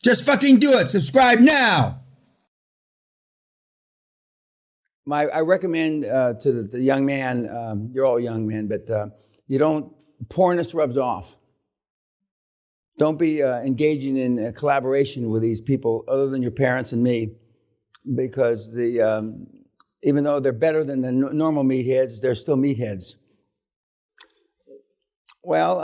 Just fucking do it. Subscribe now. I recommend to the young man, you're all young men, but pornness rubs off. Don't be engaging in a collaboration with these people other than your parents and me, because even though they're better than the normal meatheads, they're still meatheads. Well,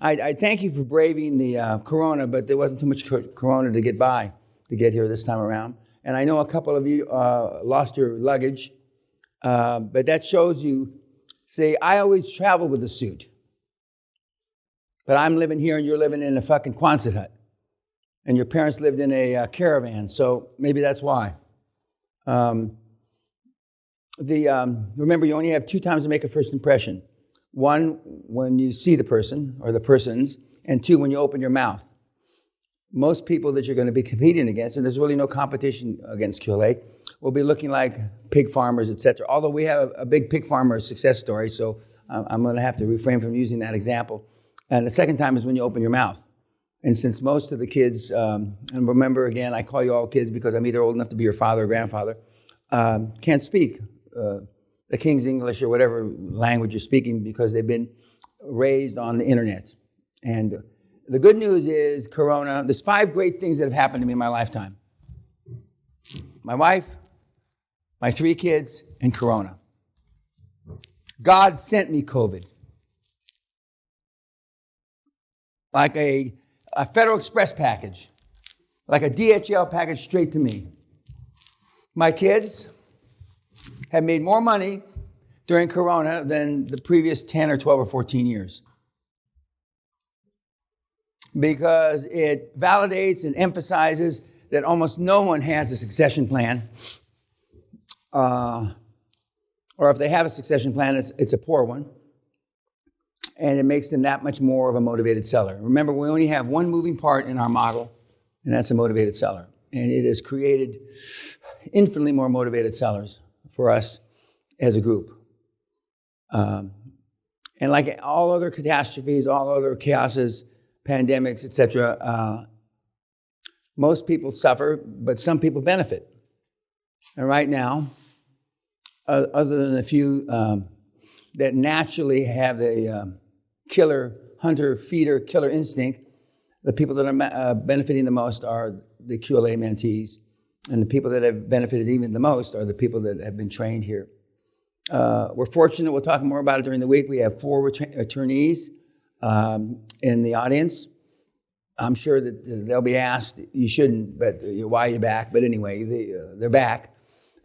I thank you for braving the corona, but there wasn't too much corona to get here this time around. And I know a couple of you lost your luggage, but that shows you, see, I always travel with a suit. But I'm living here and you're living in a fucking Quonset hut. And your parents lived in a caravan, so maybe that's why. Remember, you only have 2 times to make a first impression. 1, when you see the person or the persons, and 2, when you open your mouth. Most people that you're going to be competing against, and there's really no competition against QLA, will be looking like pig farmers, etc. Although we have a big pig farmer success story, so I'm going to have to refrain from using that example. And the second time is when you open your mouth. And since most of the kids, and remember again, I call you all kids because I'm either old enough to be your father or grandfather, can't speak the King's English or whatever language you're speaking because they've been raised on the internet. And the good news is, Corona, there's 5 great things that have happened to me in my lifetime. My wife, my 3 kids, and Corona. God sent me COVID. Like a Federal Express package. Like a DHL package straight to me. My kids have made more money during Corona than the previous 10 or 12 or 14 years. Because it validates and emphasizes that almost no one has a succession plan. Or if they have a succession plan, it's a poor one. And it makes them that much more of a motivated seller. Remember, we only have one moving part in our model, and that's a motivated seller. And it has created infinitely more motivated sellers for us as a group. And like all other catastrophes, all other chaoses, pandemics, etc., most people suffer, but some people benefit. And right now, other than a few that naturally have a killer, hunter, feeder, killer instinct, the people that are benefiting the most are the QLA mentees. And the people that have benefited even the most are the people that have been trained here. We're fortunate, we'll talk more about it during the week. We have 4 attorneys in the audience. I'm sure that they'll be asked, you shouldn't, but why are you back? But anyway, they're back.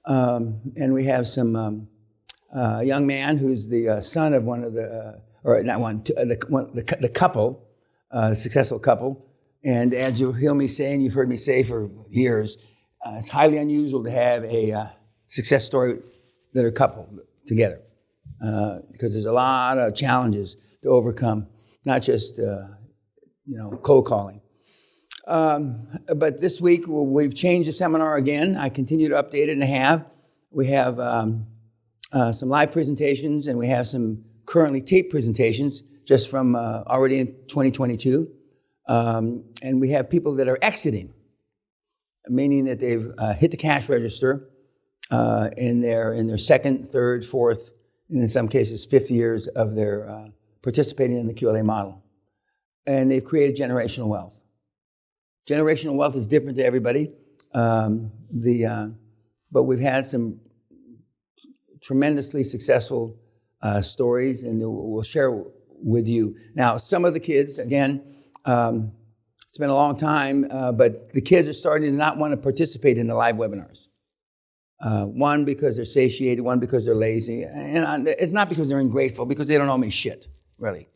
And we have some young man who's the son of one of the, the couple, successful couple. And as you'll hear me say, and you've heard me say for years, it's highly unusual to have a success story that are coupled together because there's a lot of challenges to overcome, not just cold calling. But this week we've changed the seminar again. I continue to update it and have. We have some live presentations and we have some currently taped presentations just from already in 2022. And we have people that are exiting, meaning that they've hit the cash register in their second, third, fourth, and in some cases 5th years of their participating in the QLA model. And they've created generational wealth. Generational wealth is different to everybody, but we've had some tremendously successful stories, and we'll share with you. Now, some of the kids, again, it's been a long time, but the kids are starting to not want to participate in the live webinars. One, because they're satiated, one, because they're lazy. And it's not because they're ungrateful, because they don't owe me shit, really.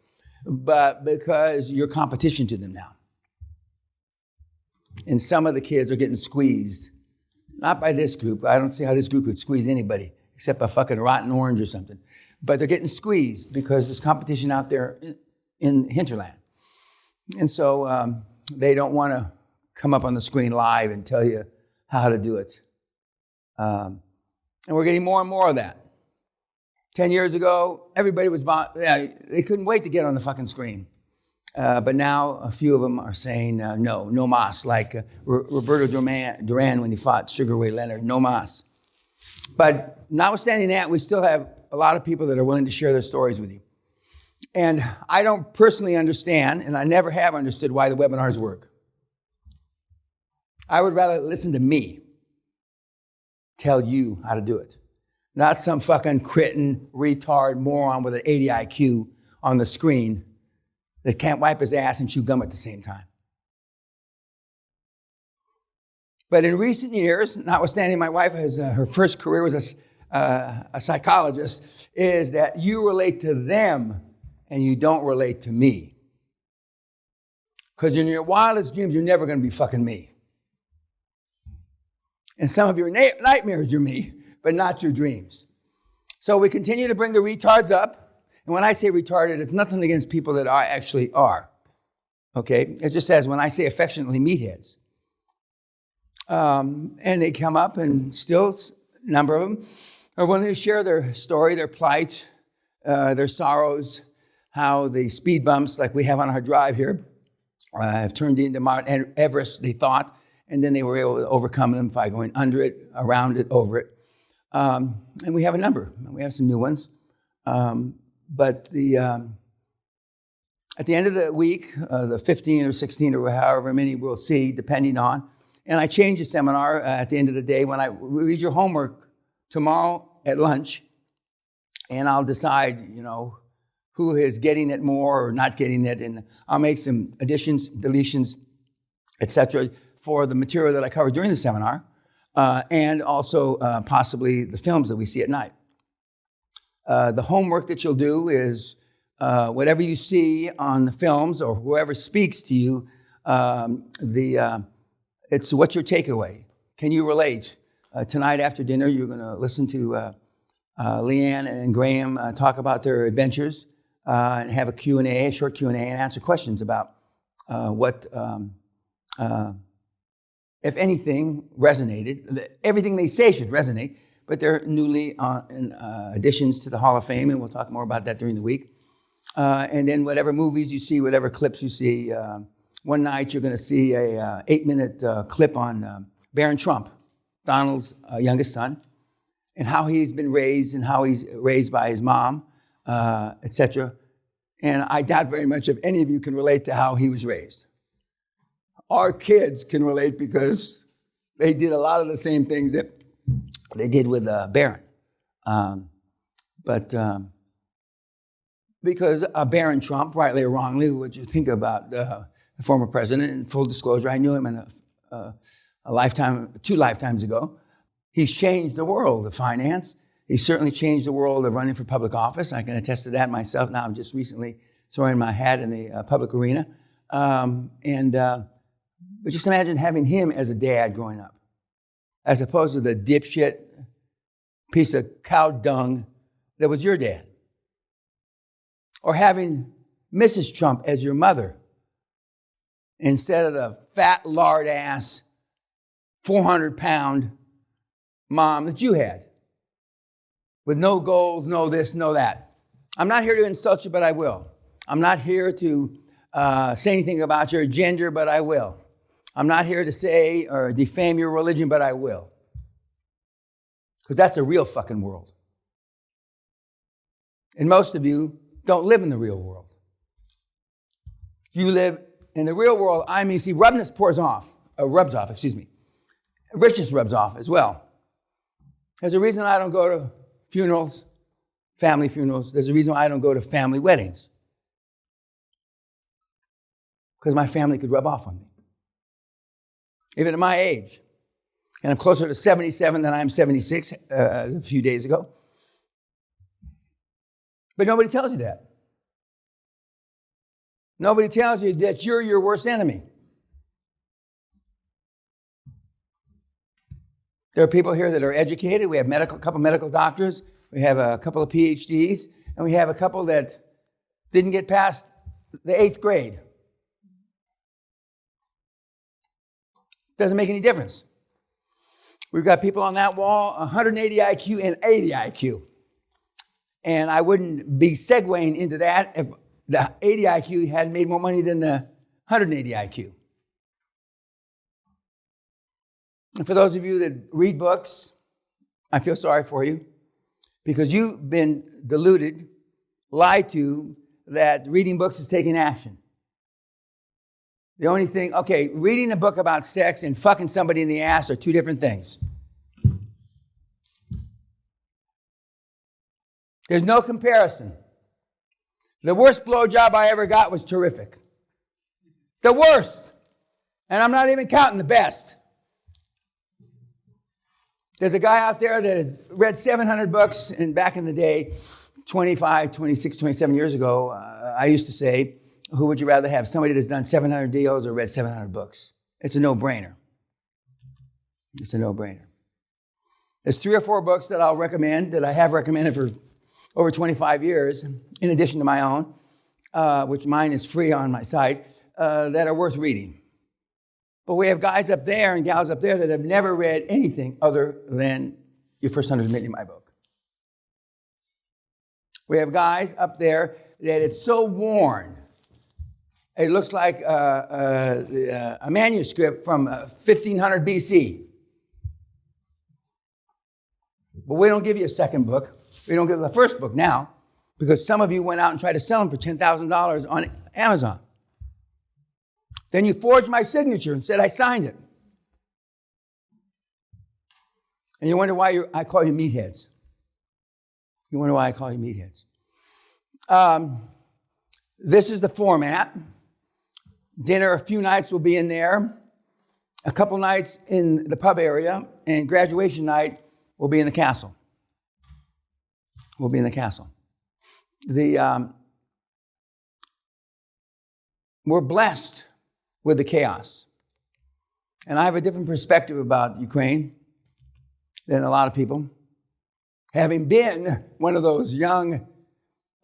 But because you're competition to them now. And some of the kids are getting squeezed. Not by this group. I don't see how this group could squeeze anybody, except a fucking rotten orange or something. But they're getting squeezed because there's competition out there in hinterland. And so they don't want to come up on the screen live and tell you how to do it. And we're getting more and more of that. 10 years ago, everybody was, they couldn't wait to get on the fucking screen. But now a few of them are saying no mas, like Roberto Duran when he fought Sugar Ray Leonard, no mas. But notwithstanding that, we still have a lot of people that are willing to share their stories with you. And I don't personally understand, and I never have understood why the webinars work. I would rather listen to me tell you how to do it, not some fucking cretin, retard, moron with an 80 IQ on the screen that can't wipe his ass and chew gum at the same time. But in recent years, notwithstanding my wife has her first career was a psychologist, is that you relate to them and you don't relate to me. Because in your wildest dreams, you're never going to be fucking me. In some of your nightmares, you're me, but not your dreams. So we continue to bring the retards up. And when I say retarded, it's nothing against people that actually are. Okay? It just says, when I say affectionately, meatheads. And they come up, and still a number of them are willing to share their story, their plight, their sorrows, how the speed bumps like we have on our drive here have turned into Mount Everest, they thought, and then they were able to overcome them by going under it, around it, over it. And we have a number. We have some new ones. But at the end of the week, the 15 or 16 or however many we'll see, depending on, and I change the seminar at the end of the day when I read your homework tomorrow at lunch, and I'll decide, who is getting it more or not getting it, and I'll make some additions, deletions, etc. for the material that I covered during the seminar, and also possibly the films that we see at night. The homework that you'll do is whatever you see on the films or whoever speaks to you, it's what's your takeaway. Can you relate? Tonight after dinner, you're going to listen to Leanne and Graham talk about their adventures and have a Q&A, a short Q&A, and answer questions about what, if anything, resonated. Everything they say should resonate, but they're newly additions to the Hall of Fame, and we'll talk more about that during the week. And then whatever movies you see, whatever clips you see, one night you're going to see a 8-minute clip on Barron Trump, Donald's youngest son, and how he's been raised and how he's raised by his mom, etc. And I doubt very much if any of you can relate to how he was raised. Our kids can relate because they did a lot of the same things that they did with Barron. Because Barron Trump, rightly or wrongly, what you think about the former president, in full disclosure, I knew him in a lifetime, 2 lifetimes ago. He's changed the world of finance. He's certainly changed the world of running for public office. I can attest to that myself. Now I'm just recently throwing my hat in the public arena. But just imagine having him as a dad growing up, as opposed to the dipshit piece of cow dung that was your dad. Or having Mrs. Trump as your mother instead of the fat, lard-ass, 400-pound mom that you had with no goals, no this, no that. I'm not here to insult you, but I will. I'm not here to say anything about your gender, but I will. I'm not here to say or defame your religion, but I will. Because that's a real fucking world. And most of you don't live in the real world. You live in the real world. I mean, see, rubs off. Richness rubs off as well. There's a reason I don't go to funerals, family funerals. There's a reason why I don't go to family weddings. Because my family could rub off on me. Even at my age. And I'm closer to 77 than I am 76 a few days ago. But nobody tells you that. Nobody tells you that you're your worst enemy. There are people here that are educated. We have a couple medical doctors. We have a couple of PhDs. And we have a couple that didn't get past the 8th grade. Doesn't make any difference. We've got people on that wall, 180 IQ and 80 IQ. And I wouldn't be segueing into that if the 80 IQ had made more money than the 180 IQ. And for those of you that read books, I feel sorry for you because you've been deluded, lied to, that reading books is taking action. The only thing, okay, reading a book about sex and fucking somebody in the ass are two different things. There's no comparison. The worst blowjob I ever got was terrific. The worst. And I'm not even counting the best. There's a guy out there that has read 700 books, and back in the day, 25, 26, 27 years ago, I used to say, who would you rather have? Somebody that's done 700 deals or read 700 books? It's a no-brainer. It's a no-brainer. There's 3 or 4 books that I'll recommend, that I have recommended for over 25 years, in addition to my own, which mine is free on my site, that are worth reading. But we have guys up there and gals up there that have never read anything other than Your First 100 Minutes in My Book. We have guys up there that it's so worn, it looks like a manuscript from 1500 BC. But we don't give you a second book. We don't give you the first book now, because some of you went out and tried to sell them for $10,000 on Amazon. Then you forged my signature and said I signed it. And you wonder why I call you meatheads. You wonder why I call you meatheads. This is the format. Dinner a few nights will be in there. A couple nights in the pub area. And graduation night will be in the castle. We'll be in the castle. We're blessed with the chaos. And I have a different perspective about Ukraine than a lot of people. Having been one of those young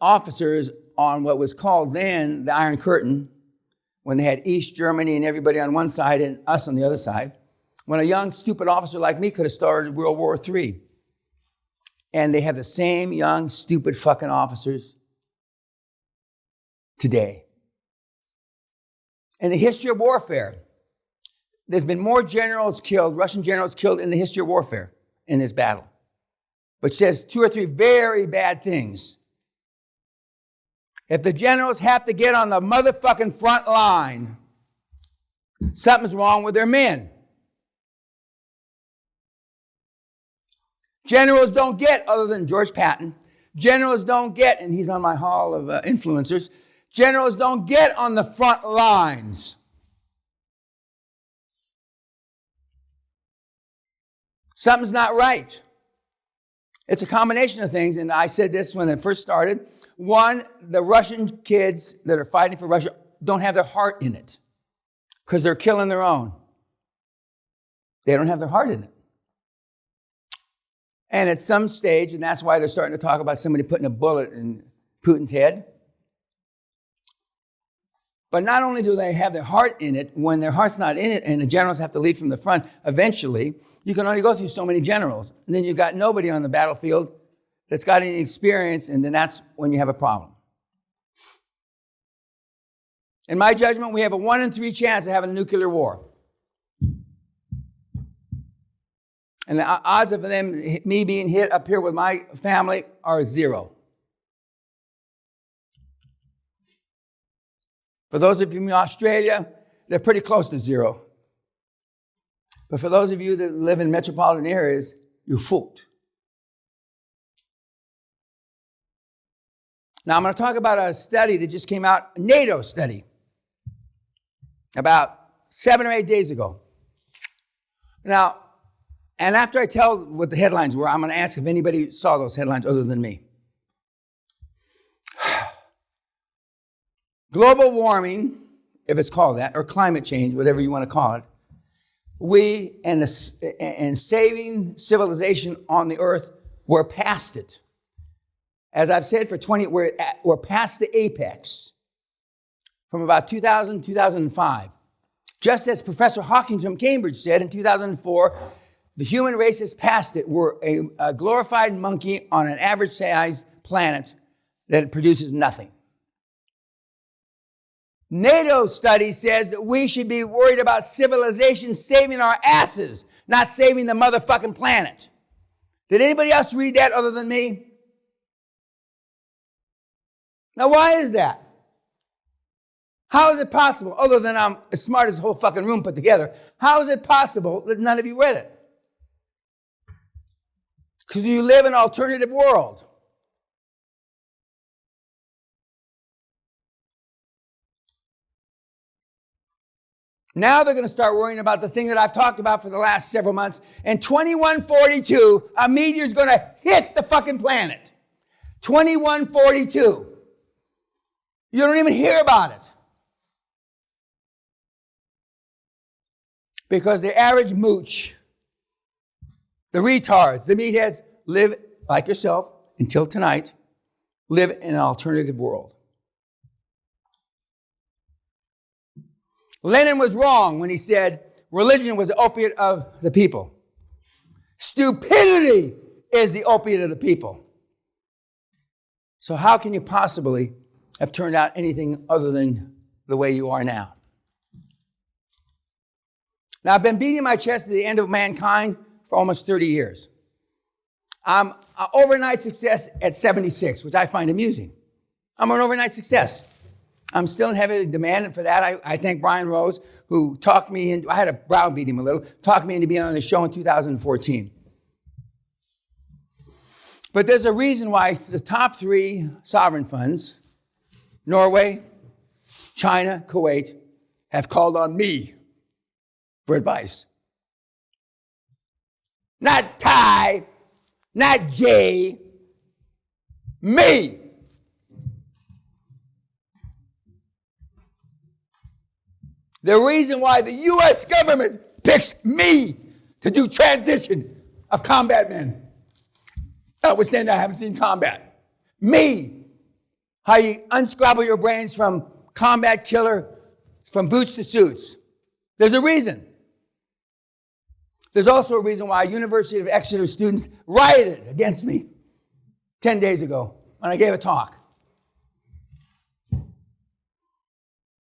officers on what was called then the Iron Curtain, when they had East Germany and everybody on one side and us on the other side, when a young, stupid officer like me could have started World War III. And they have the same young, stupid fucking officers today. In the history of warfare, there's been more generals killed, Russian generals killed in the history of warfare in this battle, which says 2 or 3 very bad things. If the generals have to get on the motherfucking front line, something's wrong with their men. Generals don't get, other than George Patton, generals don't get, and he's on my hall of influencers, generals don't get on the front lines. Something's not right. It's a combination of things, and I said this when it first started. One, the Russian kids that are fighting for Russia don't have their heart in it because they're killing their own. They don't have their heart in it. And at some stage, and that's why they're starting to talk about somebody putting a bullet in Putin's head. But not only do they have their heart in it, when their heart's not in it and the generals have to lead from the front, eventually, you can only go through so many generals. And then you've got nobody on the battlefield that's got any experience, and then that's when you have a problem. In my judgment, we have a 1 in 3 chance of having a nuclear war. And the odds of me being hit up here with my family are 0. For those of you in Australia, they're pretty close to 0. But for those of you that live in metropolitan areas, you're fooled. Now, I'm going to talk about a study that just came out, a NATO study, about 7 or 8 days ago. Now, and after I tell what the headlines were, I'm going to ask if anybody saw those headlines other than me. Global warming, if it's called that, or climate change, whatever you want to call it, we and saving civilization on the earth, we're past it. As I've said for 20, we're past the apex from about 2000, 2005. Just as Professor Hawking from Cambridge said in 2004, the human race is past it. We're a glorified monkey on an average-sized planet that produces nothing. NATO study says that we should be worried about civilization saving our asses, not saving the motherfucking planet. Did anybody else read that other than me? Now, why is that? How is it possible, other than I'm as smart as the whole fucking room put together, how is it possible that none of you read it? Because you live in an alternative world. Now they're going to start worrying about the thing that I've talked about for the last several months. In 2142, a meteor is going to hit the fucking planet. 2142. You don't even hear about it. Because the average mooch, the retards, the meatheads, live like yourself until tonight, live in an alternative world. Lenin was wrong when he said religion was the opiate of the people. Stupidity is the opiate of the people. So how can you possibly have turned out anything other than the way you are now? Now, I've been beating my chest at the end of mankind for almost 30 years. I'm an overnight success at 76, which I find amusing. I'm an overnight success. I'm still in heavy demand for that. I thank Brian Rose, who talked me into, I had to browbeat him a little, talked me into being on the show in 2014. But there's a reason why the top three sovereign funds, Norway, China, Kuwait, have called on me for advice. Not Ty, not Jay, me. The reason why the U.S. government picks me to do transition of combat men. Notwithstanding, I haven't seen combat. Me. How you unscrabble your brains from combat killer, from boots to suits. There's a reason. There's also a reason why University of Exeter students rioted against me 10 days ago when I gave a talk.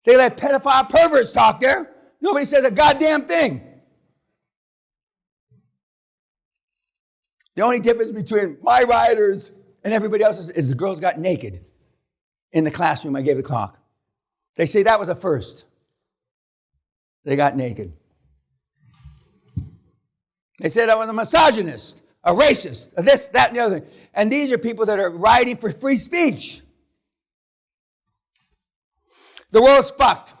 They let pedophile perverts talk there. Nobody says a goddamn thing. The only difference between my rioters and everybody else is the girls got naked in the classroom I gave the talk. They say that was a first. They got naked. They said I was a misogynist, a racist, a this, that, and the other thing. And these are people that are rioting for free speech. The world's fucked.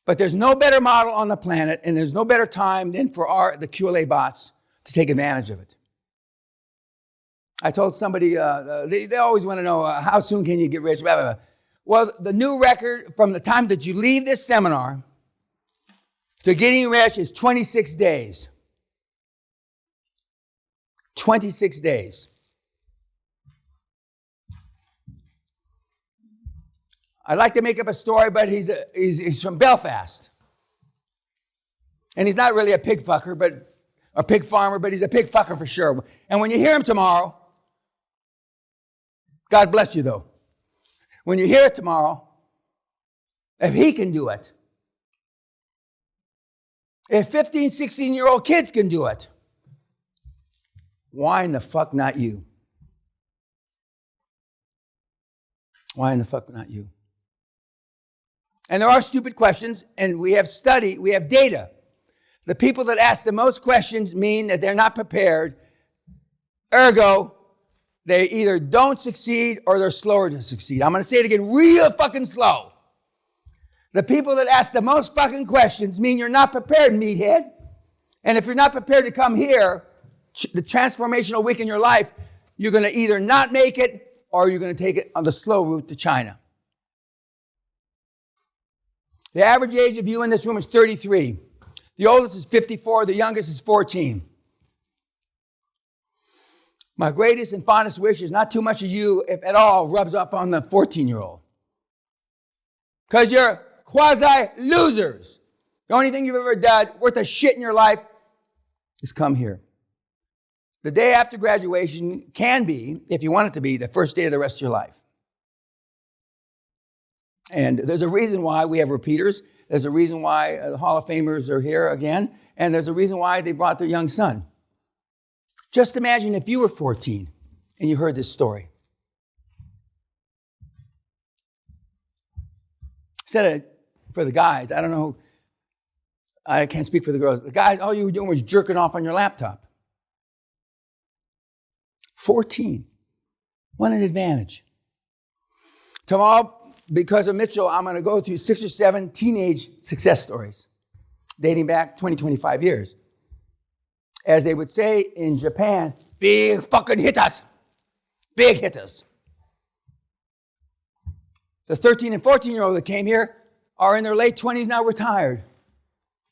But there's no better model on the planet, and there's no better time than for the QLA bots to take advantage of it. I told somebody, they always want to know, how soon can you get rich? Blah, blah, blah. Well, the new record from the time that you leave this seminar to getting rich is 26 days. 26 days. I'd like to make up a story, but he's from Belfast. And he's not really a pig fucker, but a pig farmer, but he's a pig fucker for sure. And when you hear him tomorrow, God bless you though. When you hear it tomorrow, if he can do it, if 15, 16-year-old kids can do it, why in the fuck not you? Why in the fuck not you? And there are stupid questions, and we have data. The people that ask the most questions mean that they're not prepared. Ergo, they either don't succeed or they're slower to succeed. I'm going to say it again real fucking slow. The people that ask the most fucking questions mean you're not prepared, meathead. And if you're not prepared to come here, the transformational week in your life, you're going to either not make it or you're going to take it on the slow route to China. The average age of you in this room is 33. The oldest is 54. The youngest is 14. My greatest and fondest wish is not too much of you, if at all, rubs up on the 14-year-old. Because you're quasi-losers. The only thing you've ever done worth a shit in your life is come here. The day after graduation can be, if you want it to be, the first day of the rest of your life. And there's a reason why we have repeaters. There's a reason why the Hall of Famers are here again. And there's a reason why they brought their young son. Just imagine if you were 14 and you heard this story. Said it for the guys. I don't know. I can't speak for the girls. The guys, all you were doing was jerking off on your laptop. 14. What an advantage. Tomorrow, because of Mitchell, I'm going to go through 6 or 7 teenage success stories dating back 20, 25 years. As they would say in Japan, big fucking hitters. Big hitters. The 13 and 14-year-old that came here are in their late 20s now, retired.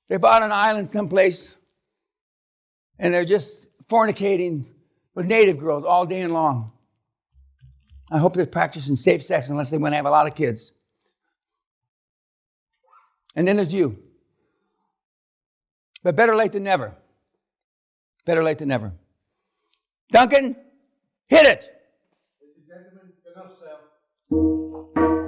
They bought an island someplace, and they're just fornicating with native girls all day long. I hope they're practicing safe sex unless they want to have a lot of kids. And then there's you. But better late than never. Better late than never. Duncan, hit it. Ladies and gentlemen, enough, Sam.